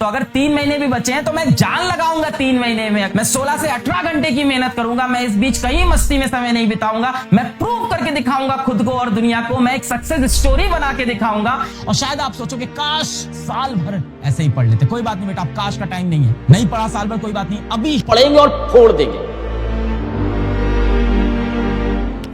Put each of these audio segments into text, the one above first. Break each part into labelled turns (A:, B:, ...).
A: अगर 3 महीने भी बचे हैं तो मैं जान लगाऊंगा 3 महीने में। मैं 16 से 18 घंटे की मेहनत करूंगा। मैं इस बीच कहीं मस्ती में समय नहीं बिताऊंगा। मैं प्रूव करके दिखाऊंगा खुद को और दुनिया को। मैं एक सक्सेस स्टोरी बना के दिखाऊंगा। और शायद आप सोचोगे काश साल भर ऐसे ही पढ़ लेते। कोई बात नहीं बेटा, अब काश का टाइम नहीं है। नहीं पढ़ा साल भर, कोई बात नहीं, अभी पढ़ेंगे और फोड़ देंगे।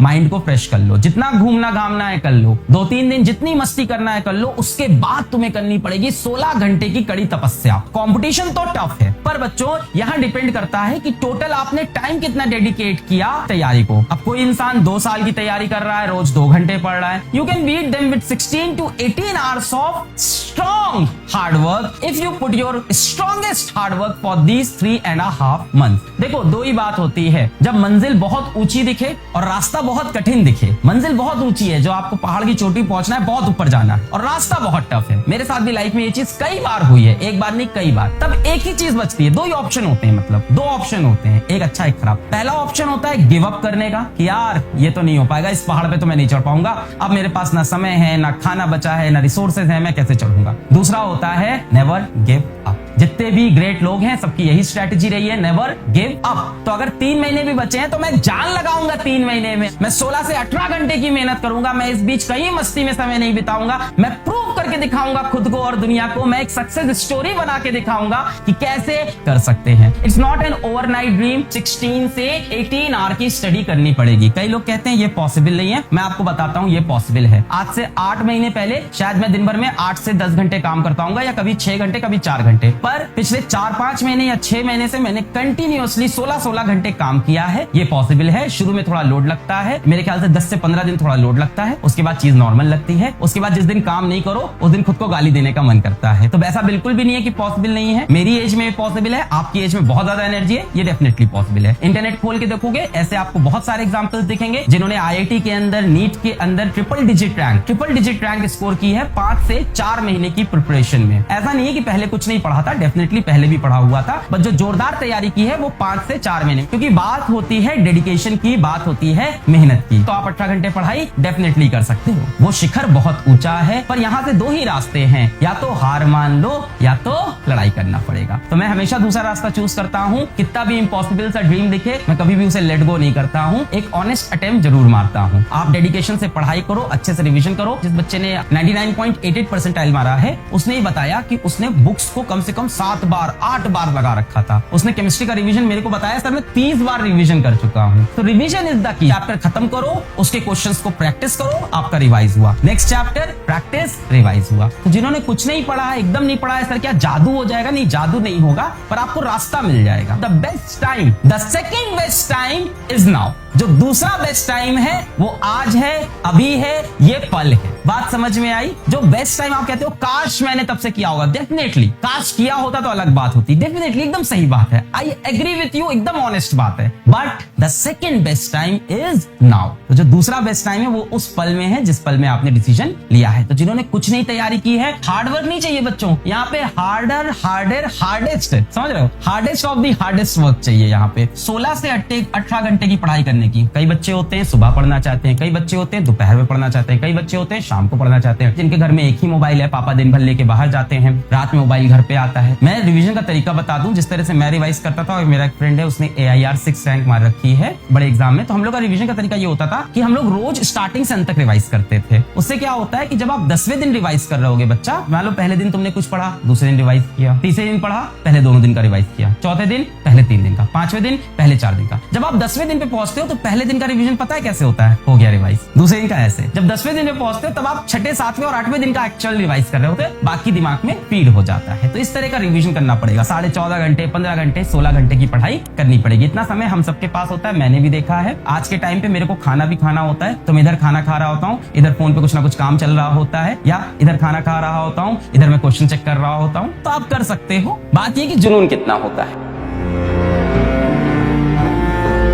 A: माइंड को फ्रेश कर लो, जितना घूमना घामना है कर लो, 2-3 दिन जितनी मस्ती करना है कर लो। उसके बाद तुम्हें करनी पड़ेगी 16 घंटे की कड़ी तपस्या। कंपटीशन तो टफ है, पर बच्चों यहाँ डिपेंड करता है कि टोटल आपने टाइम कितना डेडिकेट किया तैयारी को। अब कोई इंसान 2 साल की तैयारी कर रहा है, रोज 2 घंटे पढ़ रहा है। You can beat them with 16 to 18 hours of strong hard work if you put your strongest hard work for these 3.5 months। देखो, 2 ही बात होती है, जब मंजिल बहुत ऊंची दिखे और रास्ता बहुत कठिन दिखे। मंजिल बहुत ऊंची है, जो आपको पहाड़ की चोटी पहुंचना है, बहुत ऊपर जाना है, और रास्ता बहुत टफ है। मेरे साथ भी लाइफ में ये चीज कई बार हुई है, एक बार नहीं कई बार। तब एक ही चीज बचती है, 2 ही ऑप्शन होते हैं, मतलब 2 ऑप्शन होते हैं, एक अच्छा एक खराब। पहला ऑप्शन होता है गिव अप करने का कि यार ये तो नहीं हो पाएगा, इस पहाड़ पे तो मैं नहीं चढ़ पाऊंगा, अब मेरे पास ना समय है, ना खाना बचा है, ना रिसोर्सेज है, मैं कैसे चढ़ूंगा। दूसरा होता है नेवर गिव अप। जितने भी ग्रेट लोग हैं सबकी यही स्ट्रेटेजी रही है, नेवर गिव अप। तो अगर 3 महीने भी बचे हैं तो मैं जान लगाऊंगा 3 महीने में। मैं 16 से 18 घंटे की मेहनत करूंगा। मैं इस बीच कहीं मस्ती में समय नहीं बिताऊंगा। मैं प्रूव करके दिखाऊंगा खुद को और दुनिया को। मैं एक सक्सेस स्टोरी बना के दिखाऊंगा कि कैसे कर सकते हैं। It's not an overnight dream. 16 से 18 आवर की स्टडी करनी पड़ेगी। कई लोग कहते हैं ये पॉसिबल नहीं है, मैं आपको बताता हूं ये पॉसिबल है। आज से 8 महीने पहले शायद मैं दिन भर में 8 से 10 घंटे काम करता हूँ, या कभी 6 घंटे, कभी 4 घंटे। पर पिछले 4-5 महीने या 6 महीने से मैंने कंटिन्यूअसली 16-16 घंटे काम किया है। ये पॉसिबल है। शुरू में थोड़ा लोड लगता है, मेरे ख्याल से 10 से 15 दिन थोड़ा लोड लगता है, उसके बाद चीज नॉर्मल लगती है। उसके बाद जिस दिन काम नहीं करो उस दिन खुद को गाली देने का मन करता है। तो ऐसा बिल्कुल भी नहीं है कि पॉसिबल नहीं है। मेरी एज में पॉसिबल है, आपकी एज में बहुत ज्यादा एनर्जी है, ये डेफिनेटली पॉसिबल है। इंटरनेट खोल के देखोगे, ऐसे आपको बहुत सारे एग्जांपल्स दिखेंगे जिन्होंने IIT के अंदर, नीट के अंदर ट्रिपल डिजिट रैंक स्कोर की है 5 से 4 महीने की प्रिपरेशन में। ऐसा नहीं है कि पहले कुछ नहीं पढ़ा था, डेफिनेटली पहले भी पढ़ा हुआ था, बट जो जोरदार तैयारी की है वो 5 से 4 महीने, क्योंकि बात होती है डेडिकेशन की, बात होती है मेहनत की। तो आप 18 घंटे पढ़ाई डेफिनेटली कर सकते हो। वो शिखर बहुत ऊंचा है, पर यहाँ से 2 ही रास्ते हैं, या तो हार मान लो या तो लड़ाई करना पड़ेगा। तो मैं हमेशा दूसरा रास्ता चूज करता हूँ। कितना भी इम्पॉसिबल सा ड्रीम दिखे, मैं कभी भी उसे लेट गो नहीं करता हूँ, एक ऑनेस्ट अटेम्प्ट जरूर मारता हूँ। आप डेडिकेशन से पढ़ाई करो, अच्छे से रिविजन करो। जिस बच्चे ने 99.88 परसेंटाइल मारा है, उसने बताया कि उसने बुक्स को कम से कम 7 बार 8 बार लगा रखा था। उसने केमिस्ट्री का रिवीजन मेरे को बताया, सर मैं 30 बार रिवीजन कर चुका हूँ। तो revision is the key. Chapter खत्म करो, उसके क्वेश्चंस को प्रैक्टिस करो, आपका रिवाइज हुआ। नेक्स्ट चैप्टर प्रैक्टिस, रिवाइज हुआ। तो जिन्होंने कुछ नहीं पढ़ा है, एकदम नहीं पढ़ा है, सर क्या जादू हो जाएगा? नहीं, जादू नहीं होगा, पर आपको रास्ता मिल जाएगा। The best time, the second best time is now. जो दूसरा बेस्ट टाइम है वो आज है, अभी है, ये पल है। बात समझ में आई? जो बेस्ट टाइम आप कहते हो काश मैंने तब से किया होगा, डेफिनेटली काश किया होता तो अलग बात होती, डेफिनेटली एकदम सही बात है। आई एग्री विथ यू, एकदम ऑनेस्ट बात है। But the second best time is now. तो जो दूसरा बेस्ट टाइम है वो उस पल में है जिस पल में आपने डिसीजन लिया है। तो जिन्होंने कुछ नहीं तैयारी की है, हार्डवर्क नहीं चाहिए बच्चों, यहाँ पे हार्डर, हार्डर, हार्डेस्ट, समझ रहे हो? Hardest of the hardest work चाहिए यहाँ पे। 16 से 18 घंटे की पढ़ाई करने की। कई बच्चे होते हैं सुबह पढ़ना चाहते हैं, कई बच्चे होते हैं दोपहर में पढ़ना चाहते हैं, कई बच्चे होते हैं शाम को पढ़ना चाहते हैं, जिनके घर में एक ही मोबाइल है, पापा दिन भर लेके बाहर जाते हैं, रात में मोबाइल घर पे आता है। मैं रिवीजन का तरीका बता दूं, जिस तरह से मैं रिवाइज करता था, और मेरा एक फ्रेंड है उसने AIR 6 रैंक मार रखी है बड़े एग्जाम में। तो हम लोग का रिवीजन का तरीका ये होता था कि हम लोग रोज स्टार्टिंग से अंत तक रिवाइज करते थे। उससे क्या होता है कि जब आप 10वें दिन रिवाइज कर रहे होगे, बच्चा मान लो पहले दिन तुमने कुछ पढ़ा, दूसरे दिन रिवाइज किया, तीसरे दिन पढ़ा, पहले 2 दिन का रिवाइज किया, चौथे दिन पहले 3 दिन का, 5वें दिन पहले 4 दिन का। जब आप 10वें दिन पे पहुंचते हो तो पहले दिन का रिवीजन पता है कैसे होता है? हो गया रिवाइज। दूसरे दिन का ऐसे। जब 10वें दिन पे पहुंचते हो तब आप 6ठे, 7वें और 8वें दिन का एक्चुअल रिवाइज कर रहे होते हैं, बाकी दिमाग में फीड हो जाता है। तो इस तरह का रिवीजन करना पड़ेगा। 14.5 घंटे, 15 घंटे, 16 घंटे की पढ़ाई करनी पड़ेगी। इतना समय हम सबके पास होता है, मैंने भी देखा है। आज के टाइम पे मेरे को खाना भी खाना होता है, तो मैं इधर खाना खा रहा होता हूँ, इधर फोन पे कुछ ना कुछ काम चल रहा होता है, या इधर खाना खा रहा होता हूँ, इधर मैं क्वेश्चन चेक कर रहा होता हूँ। तो आप कर सकते हो। बात ये कि जुनून कितना होता है।